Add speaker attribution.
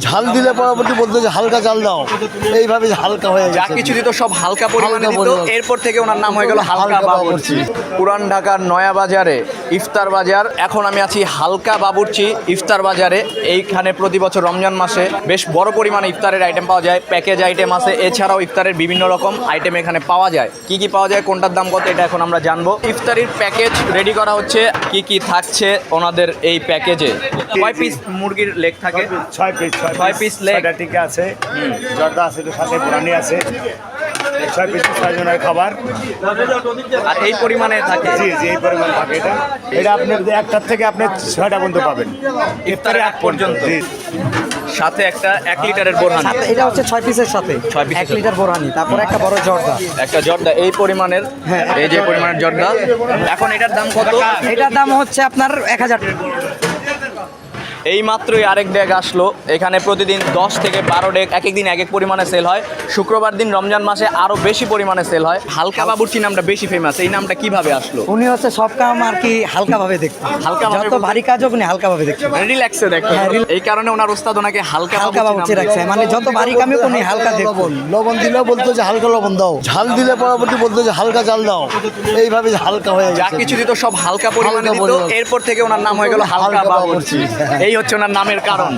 Speaker 1: ঝাল দিলে পরবর্তী বলতো যে হালকা চাল দাও, এইভাবে হালকা হয়ে
Speaker 2: যা
Speaker 1: গেছে।
Speaker 2: কিছু দিত সব হালকা পরিমাণে
Speaker 1: হালকা
Speaker 2: দিত,
Speaker 1: পরিমাণ।
Speaker 2: এরপর থেকে ওনার নাম হয়ে গেল হালকা
Speaker 1: হালকা
Speaker 2: বাবুর্চি। পুরান ঢাকার নয়া বাজারে ইফতার বাজার, এখন আমি আছি হালকা বাবুর্চি ইফতার বাজারে। এইখানে প্রতি বছর রমজান মাসে বেশ বড় পরিমাণে ইফতারের আইটেম পাওয়া যায়, প্যাকেজ আইটেম আছে, এছাড়াও ইফতারের বিভিন্ন রকম আইটেম এখানে পাওয়া যায়। কি কি পাওয়া যায়, কোনটার দাম কত, এটা এখন আমরা জানবো। ইফতারির প্যাকেজ রেডি করা হচ্ছে, কি কি থাকছে ওনাদের এই প্যাকেজে। কয় পিস মুরগির লেগ থাকে?
Speaker 3: 6 পিস
Speaker 2: 6 পিস লেগ,
Speaker 3: ছয়টা টিকা আছে, জর্দা আছে, তো সাথে পুরানি আছে। 6 পিস 6 জনের খাবার।
Speaker 2: আর এই পরিমাণে থাকে।
Speaker 3: জি জি, এই পরিমাণ থাকে। এটা আপনার একটার থেকে আপনি 6টা পর্যন্ত পাবেন
Speaker 2: ইফতারের আগ পর্যন্ত।
Speaker 3: জি।
Speaker 2: সাথে একটা 1 লিটারের বোরহানি,
Speaker 4: সাথে এটা হচ্ছে 6 পিসের সাথে
Speaker 2: 6 পিসের
Speaker 4: 1 লিটার বোরহানি, তারপর একটা বড় জর্দা।
Speaker 2: একটা জর্দা এই পরিমাণের, এই যে পরিমাণের জর্দা। এখন এটার দাম কত?
Speaker 4: এটার দাম হচ্ছে আপনার 1000 টাকা।
Speaker 2: এই মাত্রই আরেক ডেক আসলো। এখানে প্রতিদিন 10 থেকে 12 ডেক এক এক দিন এক এক পরিমাণে সেল হয়। শুক্রবার দিন রমজান মাসে আরো বেশি পরিমাণে সেল হয়। হালকা বাবুর্চি নামটা বেশি ফেমাস, এই নামটা কিভাবে আসলো?
Speaker 4: উনি হচ্ছে সব কাম আর কি হালকা ভাবে দেখতেন,
Speaker 2: হালকাভাবে
Speaker 4: যত ভারী কাজ হোক উনি হালকা ভাবে দেখতেন,
Speaker 2: রিল্যাক্সে দেখতে,
Speaker 4: হ্যাঁ,
Speaker 2: এই কারণে ওনার ওস্তাদ ওনাকে হালকা
Speaker 4: হালকা বাবুর্চি রাখছে, মানে যত ভারী কামই হোক উনি হালকা দেখতেন।
Speaker 1: লবণ লবণ দিলে বলতো যে হালকা লবণ দাও, ঝাল দিলে পরবর্তী বলতো যে হালকা চাল দাও, এইভাবে হালকা হয়ে
Speaker 2: যা
Speaker 1: গেছে।
Speaker 2: কিছু দিত সব হালকা পরিমাণে
Speaker 1: হালকা
Speaker 2: দিত,
Speaker 1: পরিমাণ।
Speaker 2: এরপর থেকে ওনার নাম হয়ে গেল হালকা
Speaker 1: হালকা
Speaker 2: বাবুর্চি।
Speaker 1: বাবুর্চি।
Speaker 2: এই হচ্ছে ওনার নামের কারণ।